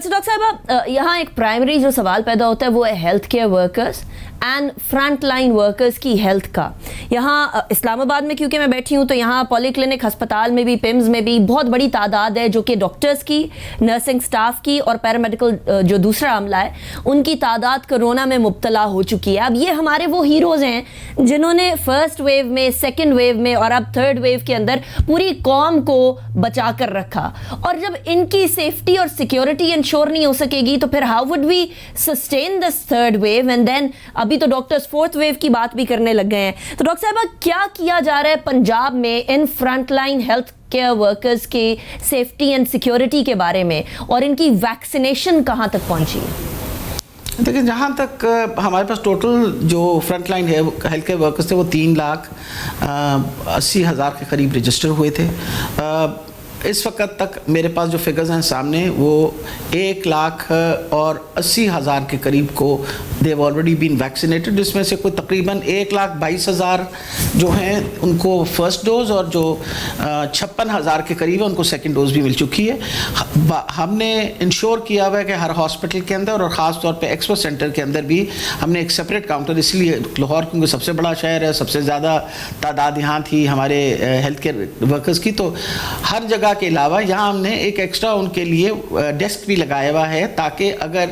اچھا ڈاکٹر صاحب یہاں ایک پرائمری جو سوال پیدا ہوتا ہے وہ ہے health care workers and front line workers کی ہیلتھ کا. یہاں اسلام آباد میں کیونکہ میں بیٹھی ہوں تو یہاں پولی کلینک ہسپتال میں بھی پمز میں بھی بہت بڑی تعداد ہے جو کہ ڈاکٹرز کی, نرسنگ سٹاف کی اور پیرامیڈیکل جو دوسرا عملہ ہے ان کی تعداد کرونا میں مبتلا ہو چکی ہے. اب یہ ہمارے وہ ہیروز ہیں جنہوں نے فرسٹ ویو میں, سیکنڈ ویو میں اور اب تھرڈ ویو کے اندر پوری قوم کو بچا کر رکھا, اور جب ان کی سیفٹی اور سیکیورٹی انشور نہیں ہو سکے گی تو پھر how would we sustain this third wave. And then ابھی تو ڈاکٹرز فورتھ ویو کی بات بھی کرنے لگ گئے ہیں. تو ڈاکٹر صاحبہ کیا کیا جا رہا ہے پنجاب میں in front line health care workers کی سیفٹی اینڈ سیکیورٹی کے بارے میں, اور ان کی ویکسینیشن کہاں تک پہنچی ہے؟ دیکھیں جہاں تک ہمارے پاس ٹوٹل جو front line health care workers تھے وہ 3,80,000 کے قریب رجسٹر ہوئے تھے. اس وقت تک میرے پاس جو فگرز ہیں سامنے وہ 1,80,000 کے قریب کو دیو آلریڈی بین ویکسینیٹڈ, جس میں سے کوئی تقریباً 1,22,000 جو ہیں ان کو فرسٹ ڈوز اور جو 56,000 کے قریب ہے ان کو سیکنڈ ڈوز بھی مل چکی ہے. ہم نے انشور کیا ہوا ہے کہ ہر ہاسپٹل کے اندر اور خاص طور پہ ایکسپو سینٹر کے اندر بھی ہم نے ایک سپریٹ کاؤنٹر, اس لیے لاہور کیونکہ سب سے بڑا شہر ہے, سب سے زیادہ تعداد یہاں تھی ہمارے ہیلتھ کیئر ورکرز کی, تو ہر جگہ کے علاوہ یہاں ہم نے ایک ایکسٹرا ان کے لیے ڈیسک بھی لگایا ہوا ہے تاکہ اگر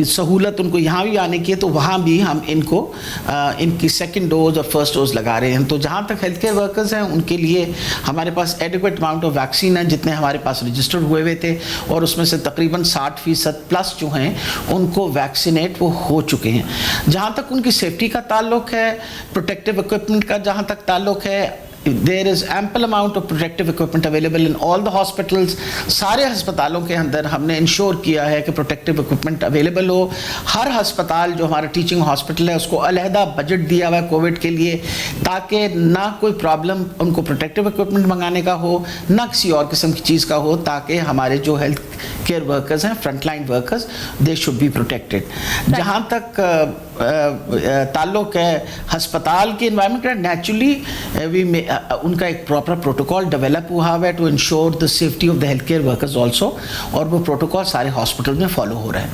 سہولت ان کو یہاں بھی آنے کی ہے تو وہاں بھی ہم ان کو ان کی سیکنڈ ڈوز اور فرسٹ ڈوز لگا رہے ہیں. تو جہاں تک ہیلتھ کیئر ورکرز ہیں ان کے لیے ہمارے پاس ایڈیکویٹ اماؤنٹ آف ویکسین ہے جتنے ہمارے پاس رجسٹرڈ ہوئے تھے, اور اس میں سے تقریباً 60% پلس جو ہیں ان کو ویکسینیٹ وہ ہو چکے ہیں. جہاں تک ان کی سیفٹی کا تعلق ہے, پروٹیکٹیو اکوپمنٹ کا جہاں تک تعلق ہے, there is ample amount of protective equipment available in all the hospitals. سارے ہسپتالوں کے اندر ہم نے انشور کیا ہے کہ پروٹیکٹیو اکوپمنٹ اویلیبل ہو. ہر ہسپتال جو ہمارا ٹیچنگ ہاسپٹل ہے اس کو علیحدہ بجٹ دیا ہوا ہے کووڈ کے لیے تاکہ نہ کوئی پرابلم ان کو پروٹیکٹیو اکوپمنٹ منگانے کا ہو نہ کسی اور قسم کی چیز کا ہو, تاکہ ہمارے جو ہیلتھ کیئر ورکرز ہیں front line workers they should be protected. جہاں تک تعلق ہے ہسپتال کے انوائرمنٹ کا, نیچرلی ان کا ایک پراپر پروٹوکول ڈیولپ ہوا ہے to ensure the safety of the health care workers also, اور وہ پروٹوکول سارے ہاسپٹل میں فالو ہو رہا ہے.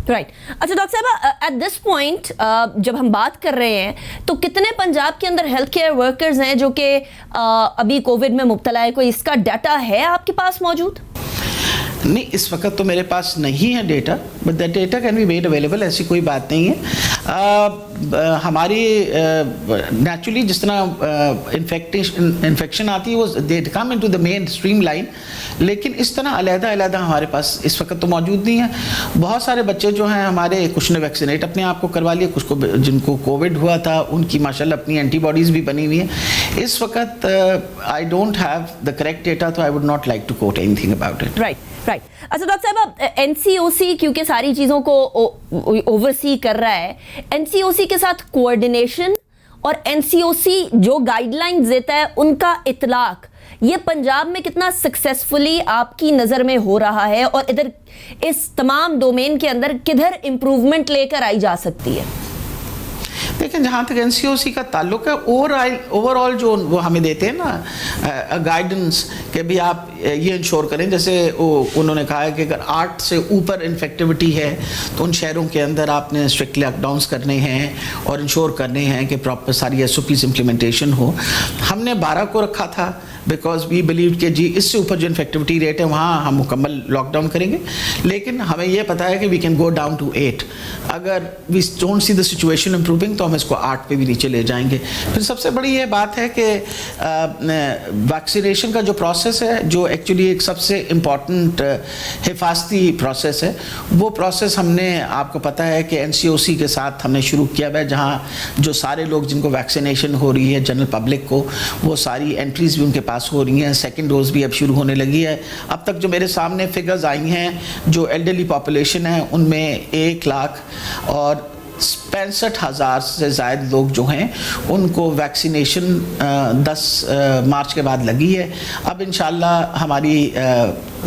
رائٹ. اچھا ڈاکٹر صاحبہ ایٹ دس پوائنٹ جب ہم بات کر رہے ہیں تو کتنے پنجاب کے اندر ہیلتھ کیئر ورکرز ہیں جو کہ ابھی کووڈ میں مبتلا ہے؟ کوئی اس کا ڈیٹا ہے آپ کے پاس موجود؟ نہیں, اس وقت تو میرے پاس نہیں ہے data, but that data can be made available, ایسی کوئی بات نہیں ہے. ہماری نیچرلی جس طرح انفیکشن آتی ہے وہ they come into the mainstream line, لیکن اس طرح علیحدہ علیحدہ ہمارے پاس اس وقت تو موجود نہیں ہے. بہت سارے بچے جو ہیں ہمارے, کچھ نے ویکسینیٹ اپنے آپ کو کروا لیا, کچھ کو جن کو کووڈ ہوا تھا ان کی ماشاءاللہ اپنی اینٹی باڈیز بھی بنی ہوئی ہیں. اس وقت I don't have the correct data, تو I would not like to quote anything about it. Right. اچھا ڈاکٹر صاحب NCOC کیونکہ ساری چیزوں کو اوورسی کر رہا ہے, NCOC کے ساتھ کوآرڈینیشن اور NCOC جو گائیڈ لائنز دیتا ہے ان کا اطلاق, یہ پنجاب میں کتنا سکسیسفلی آپ کی نظر میں ہو رہا ہے, اور ادھر اس تمام ڈومین کے اندر کدھر امپروومنٹ لے کر آئی جا سکتی ہے؟ دیکھیں جہاں تک NCOC کا تعلق ہے, اوور آل جو وہ ہمیں دیتے ہیں نا گائیڈنس کہ بھی آپ یہ انشور کریں, جیسے انہوں نے کہا ہے کہ اگر 8 سے اوپر انفیکٹیوٹی ہے تو ان شہروں کے اندر آپ نے اسٹرکٹ لاک ڈاؤنس کرنے ہیں اور انشور کرنے ہیں کہ پراپر ساری SOPs امپلیمنٹیشن ہو. ہم نے 12 کو رکھا تھا بیکاز وی بلیو کہ جی اس سے اوپر جو انفیکٹیوٹی ریٹ ہے وہاں ہم مکمل لاک ڈاؤن کریں گے, لیکن ہمیں یہ پتہ ہے کہ we can go down to 8. اگر we don't see the situation improving تو ہم اس کو 8 پہ بھی نیچے لے جائیں گے. پھر سب سے بڑی یہ بات ہے کہ ویکسینیشن کا جو پروسیس ہے, جو ایکچولی ایک سب سے امپورٹنٹ حفاظتی پروسیس ہے, وہ پروسیس ہم نے, آپ کو پتہ ہے کہ NCOC کے ساتھ ہم نے شروع کیا ہوا ہے, جہاں جو سارے لوگ جن کو ویکسینیشن ہو رہی ہے جنرل پبلک کو, وہ ساری انٹریز بھی ان کے پاس ہو رہی ہیں. سیکنڈ ڈوز بھی اب شروع ہونے لگی ہے. اب تک جو میرے سامنے فگرز آئی ہیں, جو ایلڈرلی پاپولیشن ہے ان میں 1,65,000 سے زائد لوگ جو ہیں ان کو ویکسینیشن 10 مارچ کے بعد لگی ہے. اب انشاءاللہ ہماری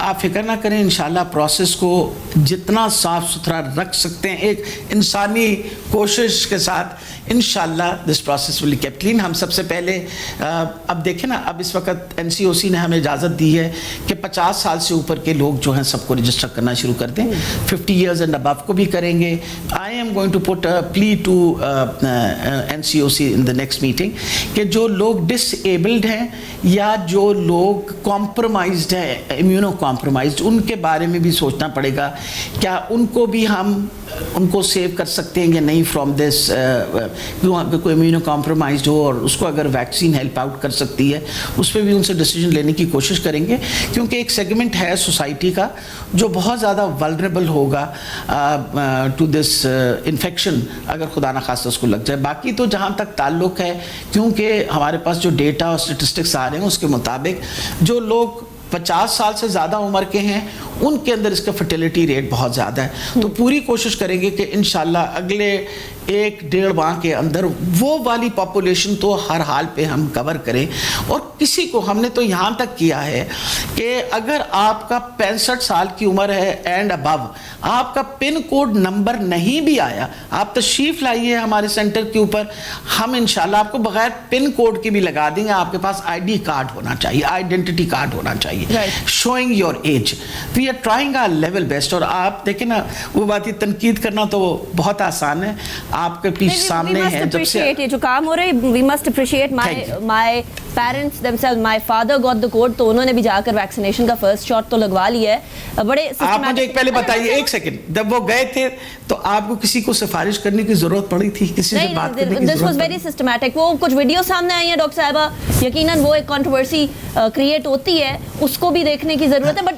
آپ فکر نہ کریں، انشاءاللہ پروسیس کو جتنا صاف ستھرا رکھ سکتے ہیں ایک انسانی کوشش کے ساتھ، انشاءاللہ this process will keep clean. ہم سب سے پہلے اب دیکھیں نا، اب اس وقت NCOC نے ہمیں اجازت دی ہے کہ 50 سال سے اوپر کے لوگ جو ہیں سب کو رجسٹر کرنا شروع کر دیں. 50 ایئرز اینڈ ابو کو بھی کریں گے. I am going to put plea to NCOC in the next meeting کہ جو لوگ ڈس ایبلڈ ہیں یا جو لوگ کمپرومائزڈ ہیں، امیونو کمپرومائزڈ، ان کے بارے میں بھی سوچنا پڑے گا کیا ان کو بھی ہم ان کو سیو کر سکتے ہیں یا نہیں فرام دس. کوئی امیونو کمپرومائزڈ ہو اور اس کو اگر ویکسین ہیلپ آؤٹ کر سکتی ہے، اس پہ بھی ان سے ڈیسیجن لینے کی کوشش کریں گے، کیونکہ ایک سیگمنٹ ہے سوسائٹی کا جو بہت زیادہ ولنریبل ہوگا ٹو دس انفیکشن اگر خدا نخواستہ اس کو لگ جائے. باقی تو جہاں تک تعلق ہے، کیونکہ ہمارے پاس جو ڈیٹا اور اسٹیٹسٹکس آ رہے ہیں اس کے مطابق جو لوگ 50 سال سے زیادہ عمر کے ہیں ان کے اندر اس کا فرٹیلیٹی ریٹ بہت زیادہ ہے. تو پوری کوشش کریں گے کہ انشاءاللہ اگلے 1-1.5 ماہ کے اندر وہ والی پاپولیشن تو ہر حال پہ ہم کور کریں. اور کسی کو ہم نے تو یہاں تک کیا ہے کہ اگر آپ کا 65 سال کی عمر ہے اینڈ ابو، آپ کا پن کوڈ نمبر نہیں بھی آیا، آپ تشریف لائیے ہمارے سینٹر کے اوپر، ہم انشاءاللہ آپ کو بغیر پن کوڈ کے بھی لگا دیں گے. آپ کے پاس ID کارڈ ہونا چاہیے، آئیڈینٹی کارڈ ہونا چاہیے showing your age. We are trying our level best. اور آپ دیکھیں نا، وہ بات یہ تنقید کرنا تو بہت آسان ہے، آپ کے پیچھے سامنے ہے جب سے یہ جو کام ہو رہا ہے. We must appreciate my parents themselves. My father got the code, تو انہوں نے بھی جا کر ویکسینیشن کا فرسٹ شاٹ تو لگوا لیا ہے. بڑے آپ مجھے ایک پہلے بتائیے، ایک سیکنڈ، جب وہ گئے تھے تو آپ کو کسی کو سفارش کرنے کی ضرورت پڑی تھی؟ کسی سے بات کرنے کی دس واز ویری سسٹمیٹک. وہ کچھ ویڈیو سامنے آئی ہیں ڈاکٹر صاحبہ، یقیناً وہ ایک کنٹروورسی کریٹ ہوتی ہے، اس کو بھی دیکھنے کی ضرورت ہے. بٹ